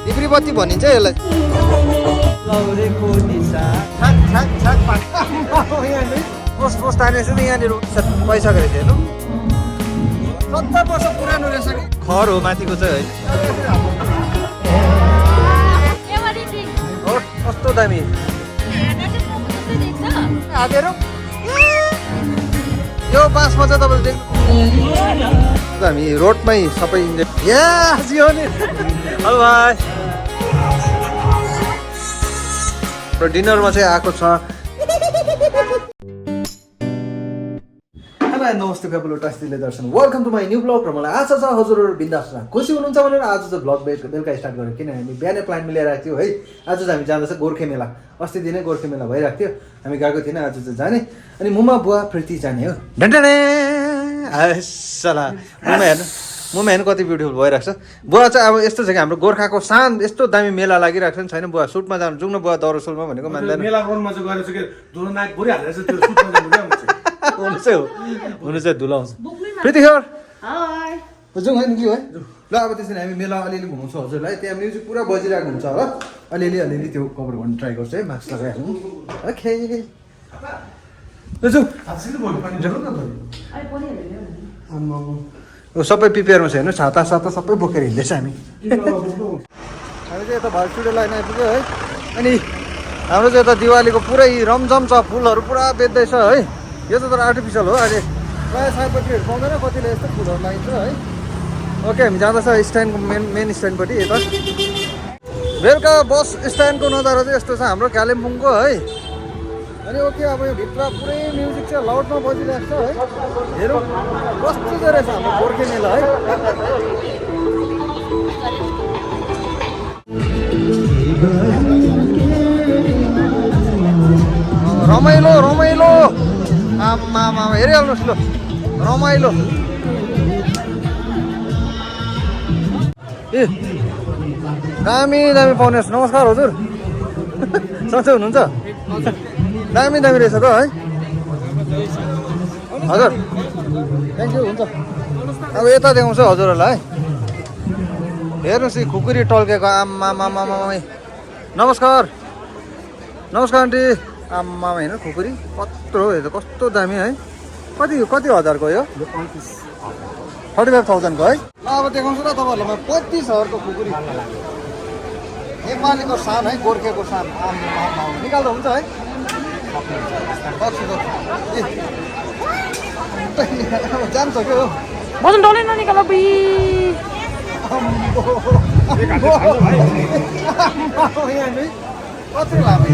ढिब्री बत्ती भनिन्छ यसलाई कस्तो तानेछ नि यहाँनिर पैसा गरेको थियो हेर्नु 70 वर्ष पुरानो रहेछ कि खर हो माथिको चाहिँ है कस्तो दामी हातेर यो बाँसमा चाहिँ तपाईँले देख्नु हामी रोडमै सबै जियो नि हेलो भाइ डिनरमा चाहिँ आएको छ नमस्ते पेपल टास्तीले दर्शन welcome to my new blog र मलाई आशा छ हजुरहरू बिन्दास खुसी हुनुहुन्छ भनेर आज चाहिँ ब्लग बेलुका स्टार्ट गरेँ किन हामी बिहानै प्लान मिलाइरहेको थियो है आज चाहिँ हामी जाँदैछ गोर्खे मेला अस्ति दिनै गोर्खे मेला भइरहेको थियो हामी गएको थिएन आज चाहिँ जाने अनि मुमा बुवा प्रीति जाने हो ढन्टने मुमा हेर्नु कति ब्युटिफुल भइरहेको छ बुवा चाहिँ अब यस्तो छ कि हाम्रो गोर्खाको शान यस्तो दामी मेला लागिरहेको छ नि छैन बुवा सुटमा जानु जाउँ न बुवा दौरा सुलमा भनेको मान्दैन हुनु चाहिँ धुलाउँछ प्रीतिखर जाउँ है निक्ल्यो है ल अब त्यसरी हामी मेला अलिअलि घुमाउँछौँ हजुरलाई त्यहाँ म्युजिक पुरा बजिरहेको हुन्छ होला अलिअलि त्यो कभर गर्न ट्राई गर्छु है मास्क लगाइहाल्नु ओके सबै प्रिपेयरमा छ हेर्नु छाता सबै बोकेर हिँड्दैछ हामी चाहिँ यता भाइचुडे लाइन आइपुग्यो है अनि हाम्रो चाहिँ यता दिवालीको पुरै रमझम छ फुलहरू पुरा बेच्दैछ है यो त तर आर्टिफिसियल हो अहिले प्रायः सयपत्रीहरू पाउँदैन कतिले यस्तो फुलहरू लगाइन्छ है ओके हामी जाँदैछ स्ट्यान्डको मेन स्ट्यान्डपट्टि यता बेलुका बस स्ट्यान्डको नजारा चाहिँ यस्तो छ हाम्रो कालिम्पोङको है अनि ओके अब यो भित्र पुरै म्युजिक चाहिँ लाउडमा बजिरहेको छ है हेरौँ कस्तो चाहिँ रहेछ हाम्रो गोर्खे मेला है रमाइलो रमाइलो आमा हेरिहाल्नुहोस् ल रमाइलो ए दामी दामी पाउनुहोस् नमस्कार हजुर सन्चै हुनुहुन्छ दामी दामी रहेछ त है हजुर थ्याङ्क यू हुन्छ अब यता देखाउँछ हजुरहरूलाई है हेर्नुहोस् यी खुकुरी टल्केको आमा नमस्कार नमस्कार आन्टी आमा हेर्नु खुकुरी कत्रो हो यो कस्तो दामी है कति हजारको यो 35,000 को है ल अब देखाउँछु र तपाईँहरूलाई म 35,000 को खुकुरी नेपालीको सान है गोर्खेको सान निकाल्दा हुन्छ है जान्छ क्या हो बजन डले ननिकाल कति लामो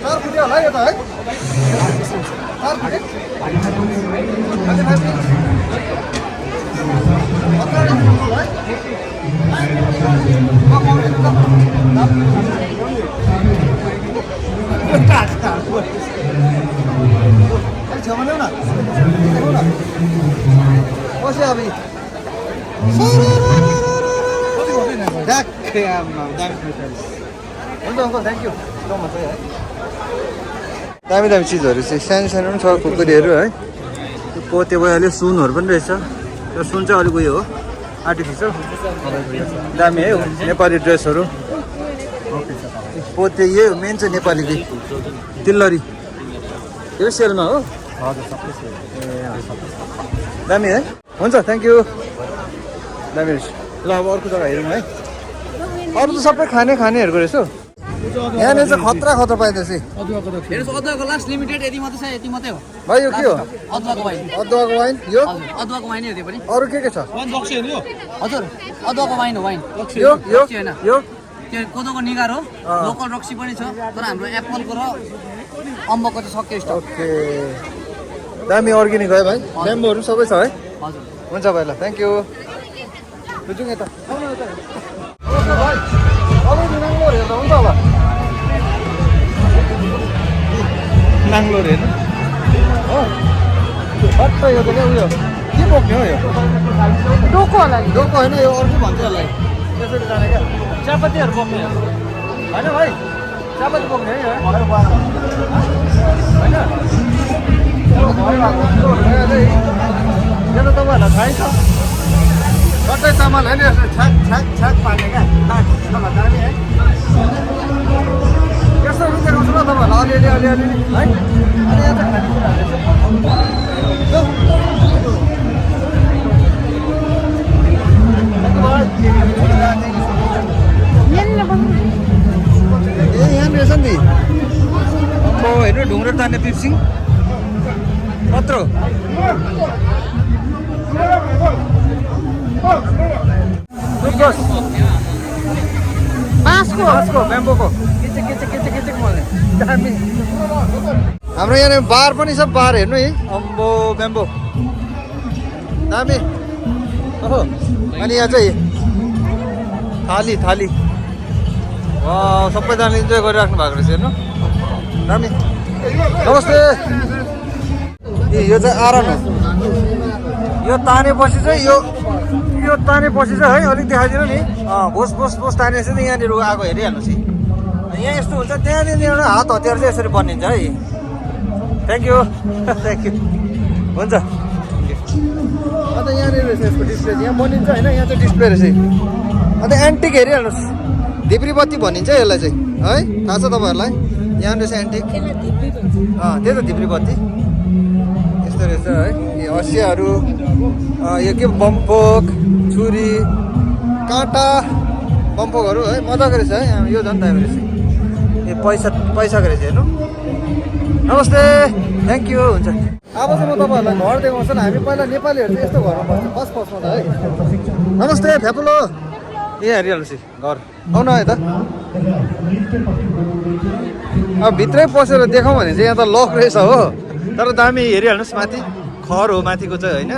चार फुटे होला यो त है चार फुटे छेउमा ल्याउ न बस्यो अब हुन्छ uncle thank you so much है दामी दामी चिजहरू चाहिँ सानो सानो पनि छ खुकुरीहरू है त्यो पोते भइहाल्यो सुनहरू पनि रहेछ त्यो सुन चाहिँ अलिक उयो हो आर्टिफिसियल दामी है नेपाली ड्रेसहरू पोते यही हो मेन चाहिँ नेपालीको तिल्लरी यो सेलमा हो दामी है हुन्छ थ्याङ्क यू दामी रहेछ ल अब अर्को जग्गा हेरौँ है अरू त सबै खानेहरूको रहेछ यहाँनिर चाहिँ खतरा पाइँदैछ अदुवाको लास्ट लिमिटेड यति मात्रै छ यति मात्रै हो भाइ यो के हो अदुवाको वाइन यो अदुवाको वाइन हेर्दै पनि अरू के छ हजुर अदुवाको वाइन हो वाइन यो होइन यो त्यो कोदोको निगार हो लोकल रक्सी पनि छ तर हाम्रो एप्पलको र अम्बकको चाहिँ सक्यो स्टक ओके दामी अर्ग्यानिक है भाइ ब्याम्बोहरू सबै छ है हजुर हुन्छ भाइ ल थ्याङ्क यू बुझौँ यता भाइ अब नाङ्लोर हेर्दा हुन्छ होला नाङ्लोर हेर्नु हो फट्ट यो त क्या उयो के बोक्ने हो यो डोको होला डोको होइन यो अर्कै भन्छ यसलाई त्यसरी जाने क्या चियापत्तीहरू बोक्ने होइन भाइ चियापत्ती बोक्ने है होइन यो त तपाईँहरूलाई थाहै छ कतै चामल होइन छ्याक छ्याक छ्याक पार्ने क्या दामी है यस्तो पनि देखाउँछु ल तपाईँहरूलाई अलिअलि है अनि यहाँ त ए यहाँ रहेछ नि अब हेर्नु ढुङ्ग्रो तान्ने पिप्सिङ कत्रो बाँसको ब्याम्बोको किचक मलाई दामी हाम्रो यहाँ बार पनि छ बार हेर्नु है अम्बो ब्याम्बो दामी ओहो अनि यहाँ चाहिँ थाली सबैजनाले इन्जोय गरिराख्नु भएको रहेछ हेर्नु दामी नमस्ते ए यो चाहिँ आराम हो यो तानेपछि चाहिँ यो तानेपछि चाहिँ है अलिक देखाइदिनु नि बोस तानेपछि चाहिँ यहाँनिर आगो हेरिहाल्नुहोस् है यहाँ यस्तो हुन्छ त्यहाँनिर एउटा हात हतियार चाहिँ यसरी बनिन्छ है थ्याङ्क यू हुन्छ अन्त यहाँनिर रहेछ यसको डिस्प्ले यहाँ बनिन्छ होइन यहाँ चाहिँ डिस्प्ले रहेछ अन्त एन्टिक हेरिहाल्नुहोस् धिप्री बत्ती भनिन्छ यसलाई चाहिँ है थाहा छ तपाईँहरूलाई यहाँ रहेछ एन्टिक त्यही त धिप्री बत्ती यस्तो रहेछ है यो हँसियाहरू यो के बम्पोक छुरी काँटा बम्पोकहरू है मजाको रहेछ है यो झन् दामी रहेछ यो पैसाको रहेछ हेर्नु नमस्ते थ्याङ्क यू हुन्छ अब चाहिँ म तपाईँहरूलाई घर देखाउँछु नि हामी पहिला नेपालीहरू चाहिँ यस्तो घरमा बस्छ फर्स्टमा त है नमस्ते फ्यापुलो ए हेरिहाल्नुहोस् घर आउनु है त अब भित्रै पसेर देखाउँ भने चाहिँ यहाँ त लक रहेछ हो तर दामी हेरिहाल्नुहोस् माथि खर हो माथिको चाहिँ होइन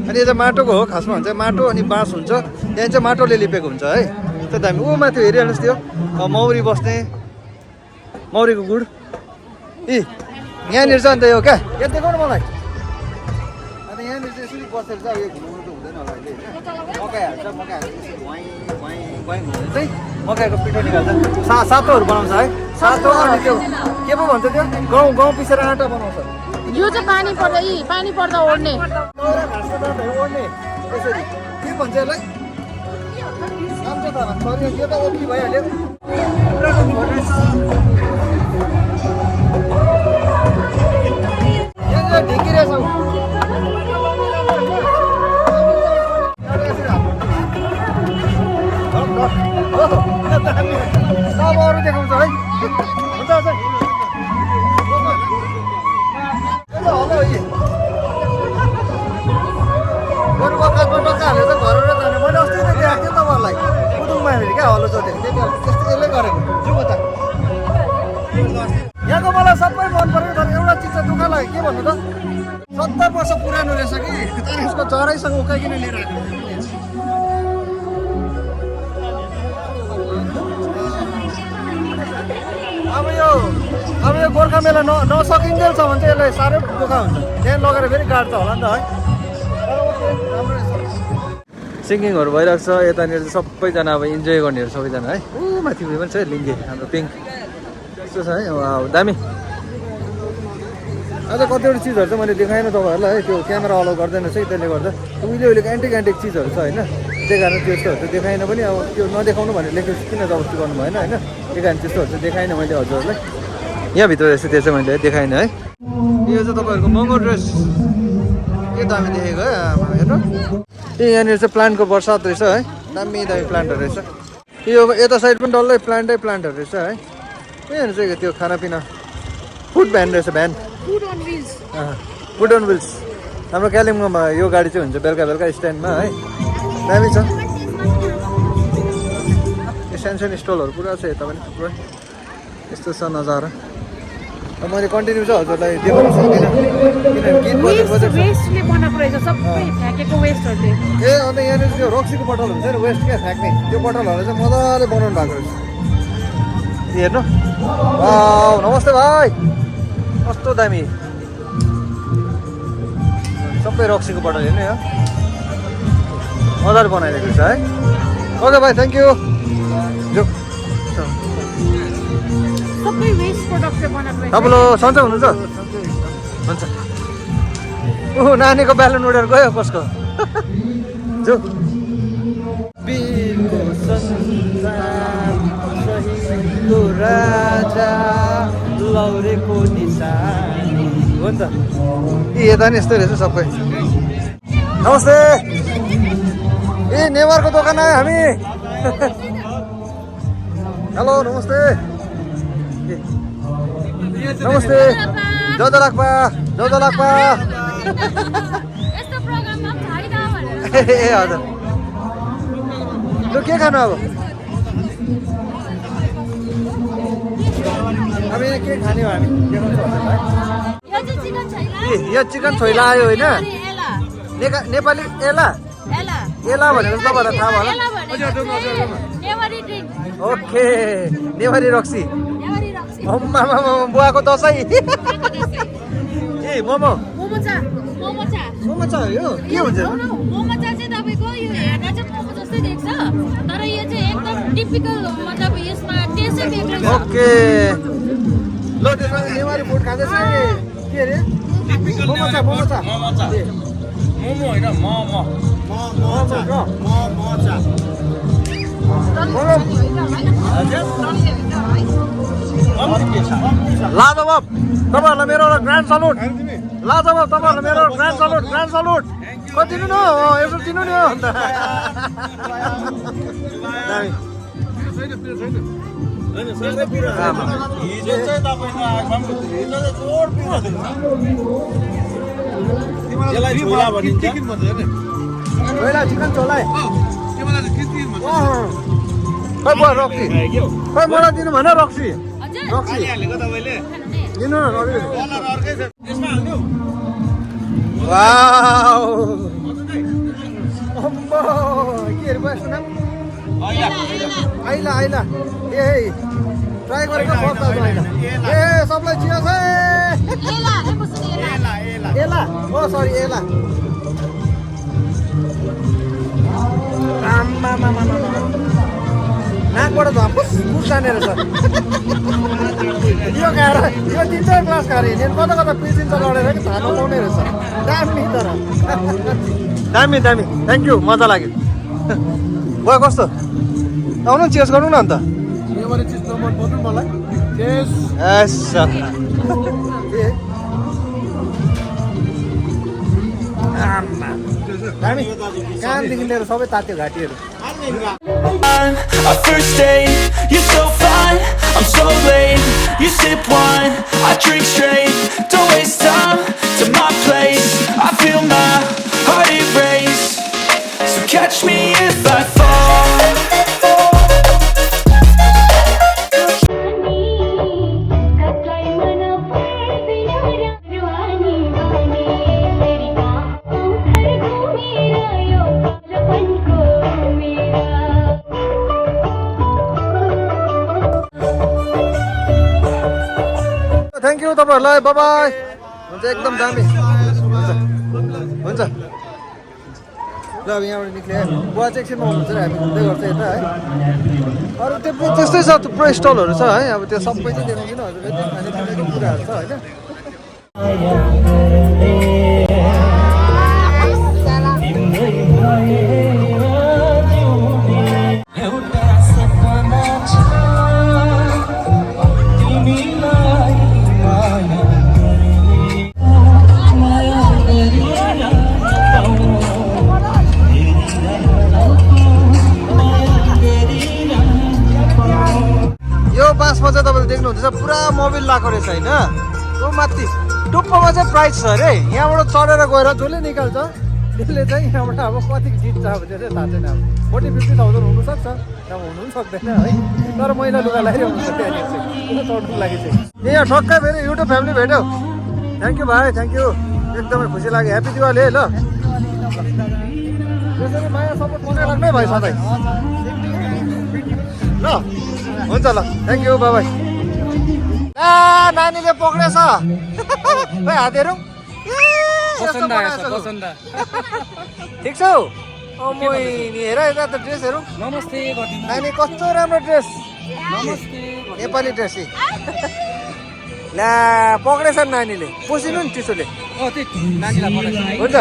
अनि यो चाहिँ माटोको हो खासमा हुन्छ माटो अनि बाँस हुन्छ त्यहाँ चाहिँ माटोले लिपेको हुन्छ है त्यो दामी ऊ माथि हेरिहाल्नुहोस् त्यो मौरी बस्ने मौरीको गुड ए यहाँनिर चाहिँ अन्त यो क्या यहाँ देखाउनु मलाई अन्त यहाँनिर चाहिँ यसरी बसेर चाहिँ यो घुमाउनु त हुँदैन होला अहिले मकै हाल्छ मकै हाल्छ चाहिँ मकैको पिठो निकाल्छ सातोहरू बनाउँछ है सातो अनि त्यो के पो भन्छ त्यो गहुँ पिसेर आँटा बनाउँछ यो चाहिँ पानी पर्दा ओड्ने ओड्ने त्यसरी के भन्छ यसलाई नाम चाहिँ थाहा भन्छ यो त ओकी भइहाल्यो ढिकी रहेछ अब अरू देखाउँछ है हुन्छ गोरुको काठमा टक्का हालेर चाहिँ घरबाट जाने मैले अस्ति नै देखाएको थिएँ तपाईँहरूलाई पुदुङमा फेरि क्या हलो जोतेको त्यति बेला त्यस्तो यसले गरेको जाउँ त यहाँको मलाई सबै मन पऱ्यो तर एउटा चिज चाहिँ दुःख लाग्यो के भन्नु त 70 वर्ष पुरानो रहेछ कि तर यसको चराइसँग उकाइकन लिएर आएको अब यो गोर्खा मेला नसकिन्जेलछ भने चाहिँ यसलाई साह्रै दुःख हुन्छ त्यहाँ लगेर फेरि काट्छ होला नि त है सिङ्गिङहरू भइरहेको छ यतानिर चाहिँ सबैजना अब इन्जोय गर्नेहरू सबैजना है ऊ माथि उयो पनि छ लिङ्गे हाम्रो पिङ्क यस्तो छ है अब दामी अझ कतिवटा चिजहरू चाहिँ मैले देखाएन तपाईँहरूलाई है त्यो क्यामेरा अलाउ गर्दैन रहेछ त्यसले गर्दा उहिलेको एन्टिक चिजहरू छ होइन त्यही कारण त्यस्तोहरू चाहिँ देखाएन पनि अब त्यो नदेखाउनु भनेर लेखेको किन जबरजस्ती गर्नु भएन होइन त्यही कारण त्यस्तोहरू चाहिँ देखाएन मैले हजुरहरूलाई यहाँभित्र रहेछ त्यो चाहिँ मैले देखाएन है यो चाहिँ तपाईँहरूको महँगो ड्रेस के दामी देखेको है हेर्नु ए यहाँनिर चाहिँ प्लान्टको बर्सात रहेछ है दामी प्लान्टहरू रहेछ यो यता साइड पनि डल्लै प्लान्टहरू रहेछ है यहाँनिर चाहिँ त्यो खानापिना फुड भ्यान रहेछ भ्यान फुड अन विल्स हाम्रो कालिम्पोङमा यो गाडी चाहिँ हुन्छ बेलुका स्ट्यान्डमा है दामी छ यो सानो स्टलहरू पुरा छ यता पनि पुरा यस्तो छ नजारा अब मैले कन्टिन्यू चाहिँ हजुरलाई देखाउन सक्दिनँ ए अन्त यहाँनिर त्यो रक्सीको बटल हुन्छ नि वेस्ट क्या फ्याँक्ने त्यो बटलहरू चाहिँ मजाले बनाउनु भएको रहेछ हेर्नु नमस्ते भाइ कस्तो दामी सबै रक्सीको बटल हेर्नु यो मजाले बनाइदिएको रहेछ है ओके भाइ थ्याङ्क यू तपाईँले सन्चै हुनुहुन्छ हुन्छ नानीको ब्यालन उडेर गयो कसको जो शहीदको राजा लौरेको निशानी हो नि त यता नि यस्तै रहेछ सबै नमस्ते ए नेवारको दोकान आयो हामी हेलो नमस्ते नमस्ते जौदा लाग्पा यस्तो प्रोग्राममा पनि छैन भनेर ए हजुर लु के खानु अब अब यहाँ के खाने हो हामी यो चाहिँ चिकन छैन यो चिकन छोइला आयो होइन एला नेपाली एला एला एला भनेको तपाईँहरूलाई थाहा भयो एला भनेको नेवारी ड्रिंक ओके नेवारी रक्सी नेवारी रक्सी बुवाको दसैँ ए मोमो मोमो छ यो के हुन्छ मोमो चाहिँ तपाईँको यो हेर्दा चाहिँ मोमो जस्तै देख्छ तर यो चाहिँ एकदम टिपिकल मतलब यसमा टेस्टै बेग्लै छ ओके ल त्यसमा नेवारी फुड खाँदैछ के अरे मोमो छ ए, मोमो होइन मोमो मोमो छ लाजवाब तपाईँहरूलाई मेरो ग्रान्ड सलुट लाजवाब तपाईँहरूलाई मेरो ग्रान्ड सलुट कति दिनु न एउटा दिनु नि हो अन्त चिकन चोला खै भयो रक्सी खै मलाई दिनु भन रक्सी दिनु न वाउ अम्बो के अरे यसको नाम आइला ए ट्राई गरेको फर्स्ट आइला ए सबलाई चियोस् है एला ओ सरी एला नाकबाट धुवा पुस जाने रहेछ यो खाएर यो 3-4 ग्लास खाएर हिँडेर कता पिर्सिन्छ लडेर कि थाहा नपाउने रहेछ दामी तर दामी थ्याङ्क यू मजा लाग्यो भयो कस्तो आउनु नि चेस गर्नु न अन्त दामी कानदेखि लिएर सबै तात्यो घाँटीहरू Our first date, you're so fine, I'm so late. You sip wine, I drink straight. Don't waste time to my place. I feel my heart erase. So catch me if I fall. Thank you तपाईँहरूलाई by हुन्छ एकदम दामी हुन्छ ल अब यहाँबाट निक्ले बुवा चाहिँ एकछिनमा आउनुहुन्छ र हामी घुम्दै गर्छ यता है अरू त्यो त्यस्तै छ थुप्रो स्टलहरू छ है अब त्यो सबै चाहिँ देखाउँदिनँ हजुरले त्यो खानेपिनेको कुराहरू छ होइन बाँसमा चाहिँ तपाईँले देख्नुहुन्छ पुरा मोबिल लगाएको रहेछ होइन त्यो माथि टुप्पोमा चाहिँ प्राइस छ अरे यहाँबाट चढेर गएर जसले निकाल्छ त्यसले चाहिँ यहाँबाट अब कति जित्छ अब त्यो चाहिँ थाहा छैन अब 40-50,000 हुनसक्छ अब हुनु पनि सक्दैन है तर मैला लुगा लगाइरहेको हुन्छ त्यहाँनिर चाहिँ चढ्नुको लागि चाहिँ यहाँ ठक्कै फेरि युट्युब फ्यामिली भेट्यो थ्याङ्क यू भाइ थ्याङ्क यू एकदमै खुसी लाग्यो ह्याप्पी दिवाली है ल त्यसरी माया सपोर्ट बनाइ राख्नै भाइ सधैँ ल हुन्छ ल थ्याङ्क यू बाई नानीले पक्रेछ खै हातहरू ठिक छौ हेर यता त ड्रेसहरू नमस्ते नानी कस्तो राम्रो ड्रेस नेपाली ड्रेस ला पक्रेछ नानीले पोसिनु नि चिसोले हुन्छ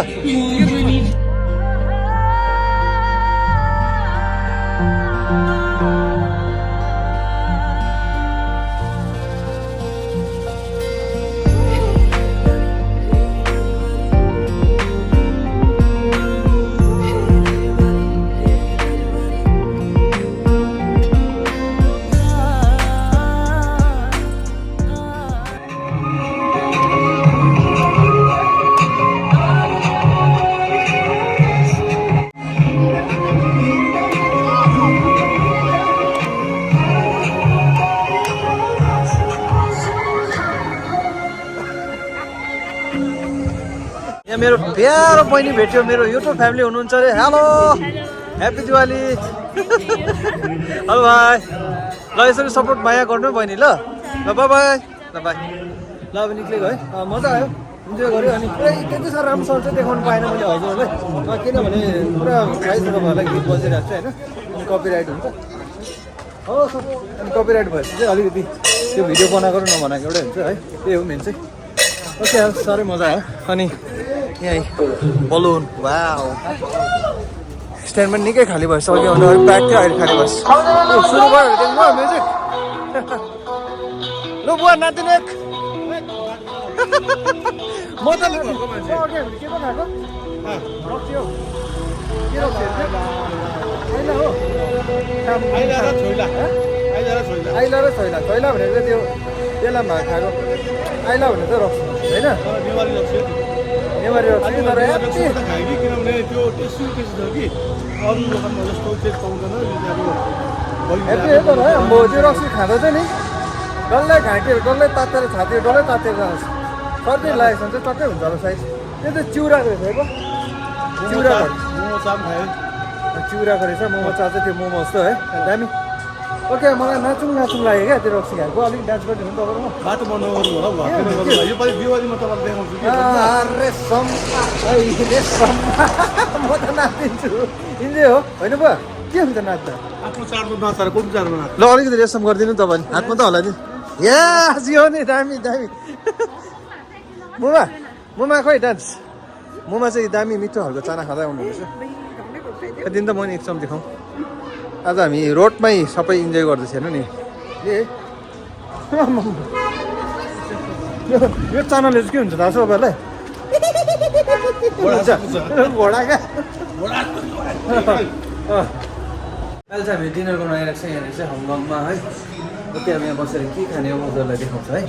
मेरो प्यारो बहिनी भेट्यो मेरो युट्युब फ्यामिली हुनुहुन्छ अरे हेलो ह्याप्पी दिवाली हेलो भाइ ल यसरी सपोर्ट माया गर्नु बहिनी ल ल बाई बाई ल बाई ल अब निक्लेको है मजा आयो इन्जोय गऱ्यो अनि पुरै त्यति साह्रो राम्रोसँग चाहिँ देखाउनु पाएन मैले हजुरहरूलाई किनभने पुरा प्राइजहरू भएर गीत बजिरहेको छ होइन अनि कपिराइट हुन्छ हो अनि कपिराइट भएपछि चाहिँ अलिकति त्यो भिडियो बनाएको र नबनाएको एउटै हुन्छ है त्यही हो मेन चाहिँ ओके साह्रै मजा आयो अनि यहीँ बलुन वा स्ट्यान्ड पनि निकै खाली भएछ अघि भन्दा अलिक ब्याग थियो अहिले खाली भएछ सुरु भयो देख्नु म्युजिक ल बुवा नातिने म त के पो खाएको रक्सी हो के रक्सी हो आइला र छोइला छोइला भनेको त्यो त्यसलाई भाग खाएको आइला भनेको चाहिँ रक्सी होइन नेवारी रक्सी तर किनभने त्यो टेस्टी टेस्ट छ कि अरू दोकानमा जस्तो टेस्ट पाउँदैन हेप्पी हो तर है अब त्यो रक्सी खाँदा चाहिँ नि डल्लै घाँटीहरू डल्लै तातेर छातीहरू डल्लै तातेर जान्छ सर्दी लागेको छ टक्कै हुन्छ होला सायद त्यो चाहिँ चिउराको रहेछ है चिउरा मोमो चाप खायो चिउराको रहेछ मोमो चाप चाहिँ त्यो मोमो जस्तो है दामी ओके मलाई नाचुङ लाग्यो क्या त्यो रक्सी खाएको अलिक डान्स गरिदिनु तपाईँको बाटो बनाउनु होला योपालि दिवालीमा तपाईँलाई देखाउँछु म त नाचिदिन्छु इन्जोय हो होइन बुवा के हुन्छ नाच्दा आफ्नो चाडमा नचार कुन चाडमा नाच्छ ल अलिकति रेसम गरिदिनु तपाईँले हातमा त हल्लाइदिनु या जियो नि दामी दामी मुमा खोइ डान्स मुमा चाहिँ दामी मिठो खालको चाना खाँदै आउनुहुँदैछ दिन त म नि एकचम देखाउँ आज हामी रोडमै सबै इन्जोय गर्दैछ हेर्नु नि ए यो चानाले चाहिँ के हुन्छ थाहा छ तपाईँहरूलाई घोडाका अहिले चाहिँ हामी डिनर गर्नु आइरहेको छ यहाँनिर चाहिँ हङकङमा है ओके हामी यहाँ बसेर के खाने हो हजुरलाई देखाउँछ है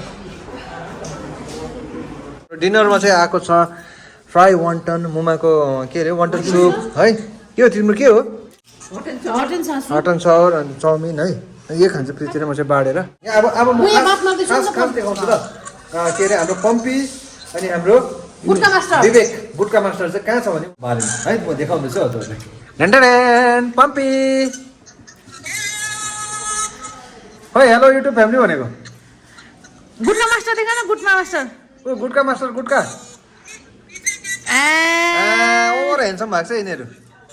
डिनरमा चाहिँ आएको छ फ्राई वन्टन मुमाको के अरे वन्टन सुप है के हो तिम्रो के हो हटन सौर अनि चाउमिन है यो खान्छ प्रीति र म चाहिँ बाँडेर अब म खास देखाउँछु ल के अरे हाम्रो पम्पी अनि हाम्रो विवेक गुटका मास्टर चाहिँ कहाँ छ भने बारेमा है म देखाउँदैछु हजुरलाई ढेन्डेन पम्पी खोइ हेलो युट्युब फ्यामिली भनेको गुटका मास्टर देखा न गुटमा मास्टर ओ गुटका मास्टर गुटका ओर हेन्सम भएको छ यिनीहरू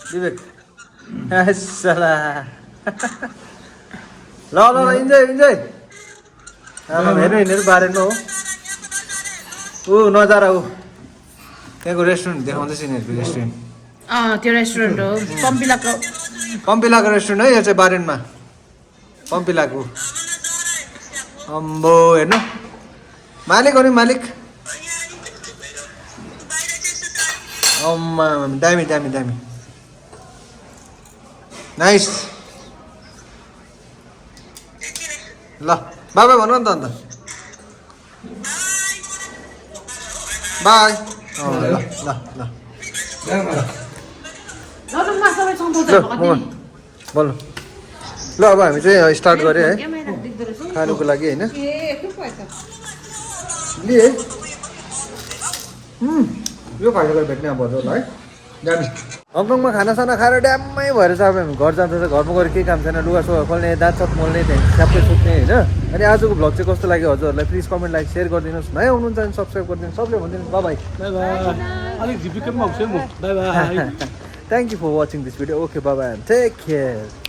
विवेक साला ल ल इन्जोय इन्जोय हेर्नु यिनीहरू बारेमा हो ऊ नजारा हो त्यहाँको रेस्टुरेन्ट देखाउँदैछ यिनीहरूको रेस्टुरेन्ट त्यो रेस्टुरेन्ट हो पम्पिलाको रेस्टुरेन्ट है यो चाहिँ बारेनमा पम्पिलाको अम्बो हेर्नु मालिक हो नि मालिक अम्मा दामी दामी दामी नाइस ल बाबा भन्नु नि त अन्त बाई ल ल ल बोल्नु ल अब हामी चाहिँ स्टार्ट गऱ्यो है खानुको लागि होइन लिए यो खाएको भेट्ने अब हजुरलाई है दामी हङकङमा खानासाना खाएर ड्याम्मै भएर चाहिँ अब हामी घर जाँदैछ घरमा गएर केही काम छैन लुगा सुगा खोल्ने दाँत सात मोल्ने त्यहाँदेखि स्याप्पै सुत्ने होइन अनि आजको भ्लग चाहिँ कस्तो लाग्यो हजुरहरूलाई प्लिज कमेन्ट लाइक सेयर गरिदिनुहोस् नयाँ हुनुहुन्छ भने सब्सक्राइब गरिदिनुहोस् सबले भनिदिनुहोस् बाई अलिक झिपिकेमा आउँछु है म bye bye thank you for watching this video okay bye and take care